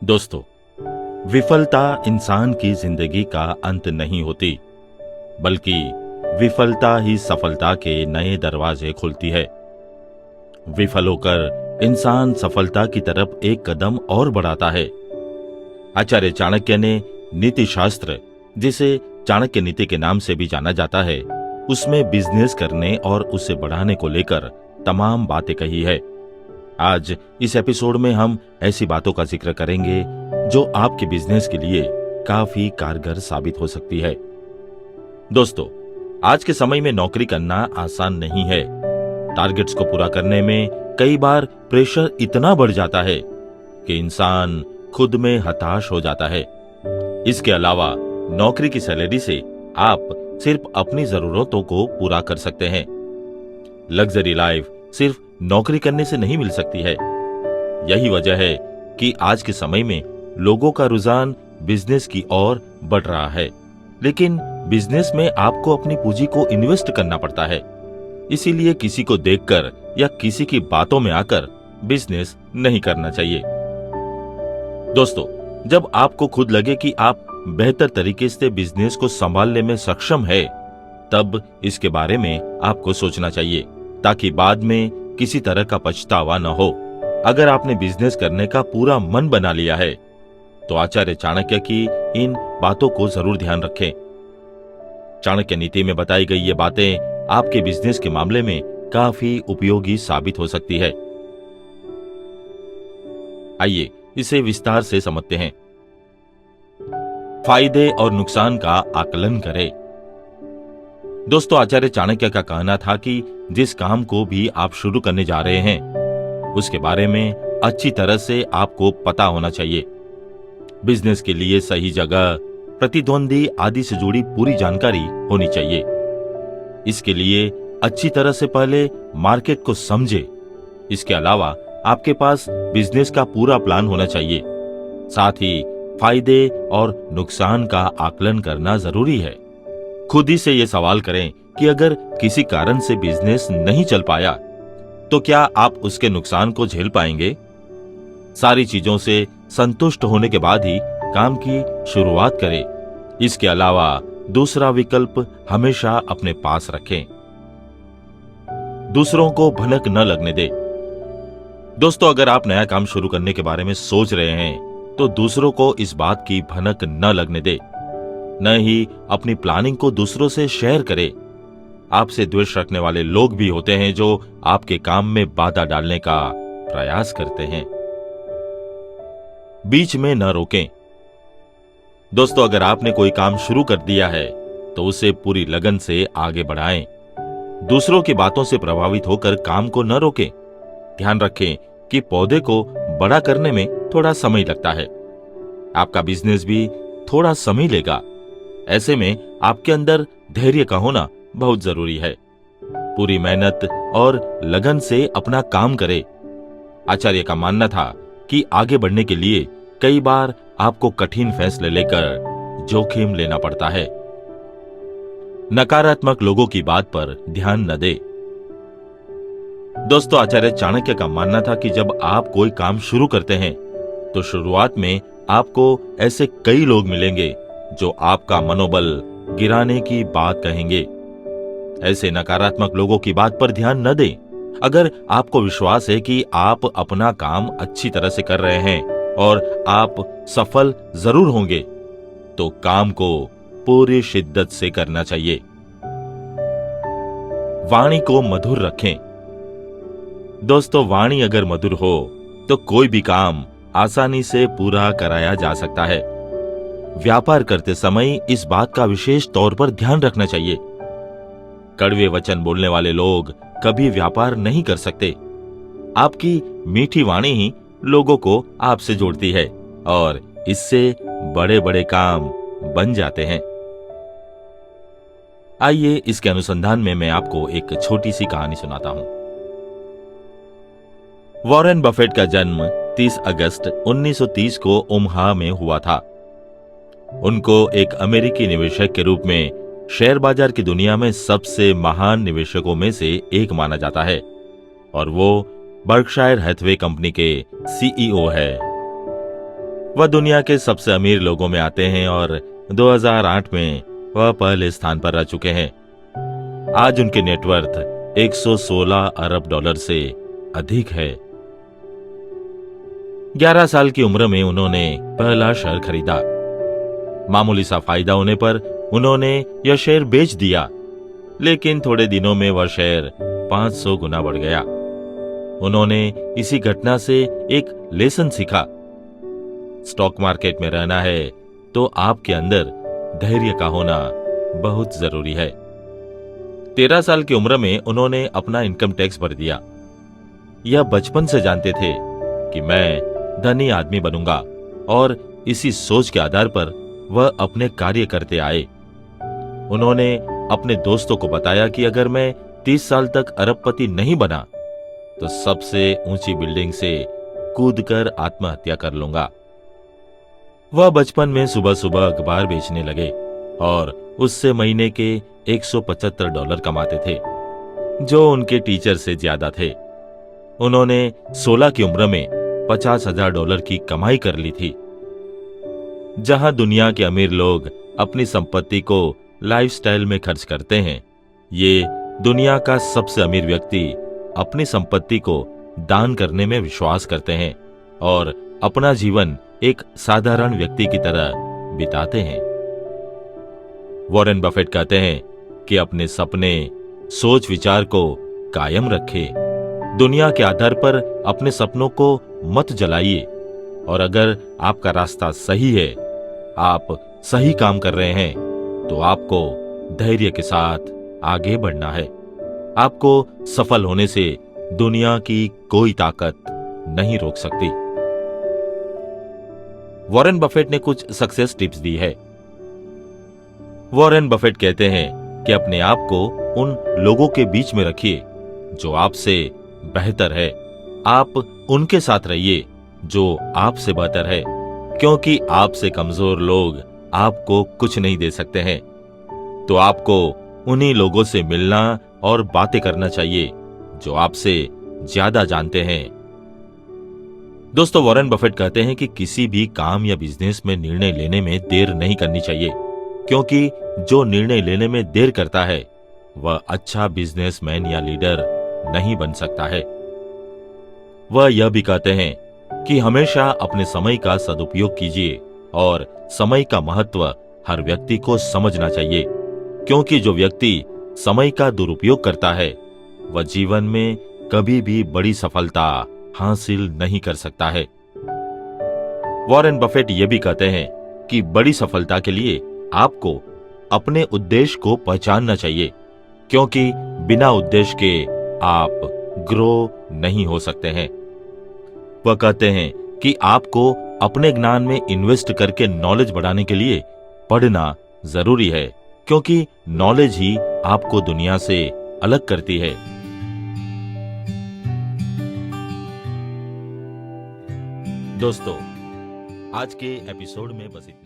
दोस्तों, विफलता इंसान की जिंदगी का अंत नहीं होती, बल्कि विफलता ही सफलता के नए दरवाजे खोलती है। विफल होकर इंसान सफलता की तरफ एक कदम और बढ़ाता है। आचार्य चाणक्य ने नीति शास्त्र, जिसे चाणक्य नीति के नाम से भी जाना जाता है, उसमें बिजनेस करने और उसे बढ़ाने को लेकर तमाम बातें कही है। आज इस एपिसोड में हम ऐसी बातों का जिक्र करेंगे जो आपके बिजनेस के लिए काफी कारगर साबित हो सकती है। दोस्तों, आज के समय में नौकरी करना आसान नहीं है। टारगेट्स को पूरा करने में कई बार प्रेशर इतना बढ़ जाता है कि इंसान खुद में हताश हो जाता है। इसके अलावा नौकरी की सैलरी से आप सिर्फ अपनी जरूरतों को पूरा कर सकते हैं। लग्जरी लाइफ सिर्फ नौकरी करने से नहीं मिल सकती है। यही वजह है कि आज के समय में लोगों का रुझान बिजनेस की ओर बढ़ रहा है, लेकिन बिजनेस में आपको अपनी पूंजी को इन्वेस्ट करना पड़ता है। इसीलिए किसी को देखकर या किसी की बातों में आकर बिजनेस नहीं करना चाहिए। दोस्तों, जब आपको खुद लगे कि आप बेहतर तरीके से बिजनेस को संभालने में सक्षम है, तब इसके बारे में आपको सोचना चाहिए, ताकि बाद में किसी तरह का पछतावा न हो। अगर आपने बिजनेस करने का पूरा मन बना लिया है, तो आचार्य चाणक्य की इन बातों को जरूर ध्यान रखें। चाणक्य नीति में बताई गई ये बातें आपके बिजनेस के मामले में काफी उपयोगी साबित हो सकती है। आइए इसे विस्तार से समझते हैं। फायदे और नुकसान का आकलन करें। दोस्तों, आचार्य चाणक्य का कहना था कि जिस काम को भी आप शुरू करने जा रहे हैं, उसके बारे में अच्छी तरह से आपको पता होना चाहिए। बिजनेस के लिए सही जगह, प्रतिद्वंदी आदि से जुड़ी पूरी जानकारी होनी चाहिए। इसके लिए अच्छी तरह से पहले मार्केट को समझे। इसके अलावा आपके पास बिजनेस का पूरा प्लान होना चाहिए। साथ ही फायदे और नुकसान का आकलन करना जरूरी है। खुद ही से ये सवाल करें कि अगर किसी कारण से बिजनेस नहीं चल पाया, तो क्या आप उसके नुकसान को झेल पाएंगे? सारी चीजों से संतुष्ट होने के बाद ही काम की शुरुआत करें। इसके अलावा दूसरा विकल्प हमेशा अपने पास रखें। दूसरों को भनक न लगने दे। दोस्तों, अगर आप नया काम शुरू करने के बारे में सोच रहे हैं, तो दूसरों को इस बात की भनक न लगने दे। न ही अपनी प्लानिंग को दूसरों से शेयर करें। आपसे द्वेष रखने वाले लोग भी होते हैं जो आपके काम में बाधा डालने का प्रयास करते हैं। बीच में न रोकें। दोस्तों, अगर आपने कोई काम शुरू कर दिया है, तो उसे पूरी लगन से आगे बढ़ाएं। दूसरों की बातों से प्रभावित होकर काम को न रोकें। ध्यान रखें कि पौधे को बड़ा करने में थोड़ा समय लगता है। आपका बिजनेस भी थोड़ा समय लेगा। ऐसे में आपके अंदर धैर्य का होना बहुत जरूरी है। पूरी मेहनत और लगन से अपना काम करें। आचार्य का मानना था कि आगे बढ़ने के लिए कई बार आपको कठिन फैसले लेकर जोखिम लेना पड़ता है। नकारात्मक लोगों की बात पर ध्यान न दे। दोस्तों, आचार्य चाणक्य का मानना था कि जब आप कोई काम शुरू करते हैं, तो शुरुआत में आपको ऐसे कई लोग मिलेंगे जो आपका मनोबल गिराने की बात कहेंगे। ऐसे नकारात्मक लोगों की बात पर ध्यान न दें। अगर आपको विश्वास है कि आप अपना काम अच्छी तरह से कर रहे हैं और आप सफल जरूर होंगे, तो काम को पूरी शिद्दत से करना चाहिए। वाणी को मधुर रखें। दोस्तों, वाणी अगर मधुर हो, तो कोई भी काम आसानी से पूरा कराया जा सकता है। व्यापार करते समय इस बात का विशेष तौर पर ध्यान रखना चाहिए। कड़वे वचन बोलने वाले लोग कभी व्यापार नहीं कर सकते। आपकी मीठी वाणी ही लोगों को आपसे जोड़ती है और इससे बड़े बड़े काम बन जाते हैं। आइए इसके अनुसंधान में मैं आपको एक छोटी सी कहानी सुनाता हूं। वॉरेन बफेट का जन्म 30 अगस्त 1930 को ओमाहा में हुआ था। उनको एक अमेरिकी निवेशक के रूप में शेयर बाजार की दुनिया में सबसे महान निवेशकों में से एक माना जाता है और वो बर्कशायर हैथवे कंपनी के सीईओ है। वह दुनिया के सबसे अमीर लोगों में आते हैं और 2008 में वह पहले स्थान पर रह चुके हैं। आज उनकी नेटवर्थ 116 अरब डॉलर से अधिक है। 11 साल की उम्र में उन्होंने पहला शेयर खरीदा। मामूली सा फायदा होने पर उन्होंने यह शेयर बेच दिया, लेकिन थोड़े दिनों में वह शेयर 500 गुना बढ़ गया। उन्होंने इसी घटना से एक लेसन सीखा। स्टॉक मार्केट में रहना है तो आपके अंदर धैर्य का होना बहुत जरूरी है। 13 साल की उम्र में उन्होंने अपना इनकम टैक्स भर दिया। यह बचपन से जानते थे कि मैं धनी आदमी बनूंगा और इसी सोच के आधार पर वह अपने कार्य करते आए। उन्होंने अपने दोस्तों को बताया कि अगर मैं 30 साल तक अरबपति नहीं बना तो सबसे ऊंची बिल्डिंग से कूदकर आत्महत्या कर लूंगा। वह बचपन में सुबह सुबह अखबार बेचने लगे और उससे महीने के 175 डॉलर कमाते थे, जो उनके टीचर से ज्यादा थे। उन्होंने 16 की उम्र में 50,000 डॉलर की कमाई कर ली थी। जहां दुनिया के अमीर लोग अपनी संपत्ति को लाइफस्टाइल में खर्च करते हैं, ये दुनिया का सबसे अमीर व्यक्ति अपनी संपत्ति को दान करने में विश्वास करते हैं और अपना जीवन एक साधारण व्यक्ति की तरह बिताते हैं। वॉरेन बफेट कहते हैं कि अपने सपने, सोच विचार को कायम रखें। दुनिया के आधार पर अपने सपनों को मत जलाइए, और अगर आपका रास्ता सही है, आप सही काम कर रहे हैं, तो आपको धैर्य के साथ आगे बढ़ना है। आपको सफल होने से दुनिया की कोई ताकत नहीं रोक सकती। वॉरेन बफेट ने कुछ सक्सेस टिप्स दी है। वॉरेन बफेट कहते हैं कि अपने आप को उन लोगों के बीच में रखिए जो आपसे बेहतर है। आप उनके साथ रहिए जो आपसे बेहतर है, क्योंकि आपसे कमजोर लोग आपको कुछ नहीं दे सकते हैं। तो आपको उन्हीं लोगों से मिलना और बातें करना चाहिए जो आपसे ज्यादा जानते हैं। दोस्तों, वॉरेन बफेट कहते हैं कि किसी भी काम या बिजनेस में निर्णय लेने में देर नहीं करनी चाहिए, क्योंकि जो निर्णय लेने में देर करता है वह अच्छा बिजनेसमैन या लीडर नहीं बन सकता है। वह यह भी कहते हैं कि हमेशा अपने समय का सदुपयोग कीजिए और समय का महत्व हर व्यक्ति को समझना चाहिए, क्योंकि जो व्यक्ति समय का दुरुपयोग करता है वह जीवन में कभी भी बड़ी सफलता हासिल नहीं कर सकता है। वॉरेन बफेट यह भी कहते हैं कि बड़ी सफलता के लिए आपको अपने उद्देश्य को पहचानना चाहिए, क्योंकि बिना उद्देश्य के आप ग्रो नहीं हो सकते हैं। वह कहते हैं कि आपको अपने ज्ञान में इन्वेस्ट करके नॉलेज बढ़ाने के लिए पढ़ना जरूरी है, क्योंकि नॉलेज ही आपको दुनिया से अलग करती है। दोस्तों, आज के एपिसोड में बस इतना।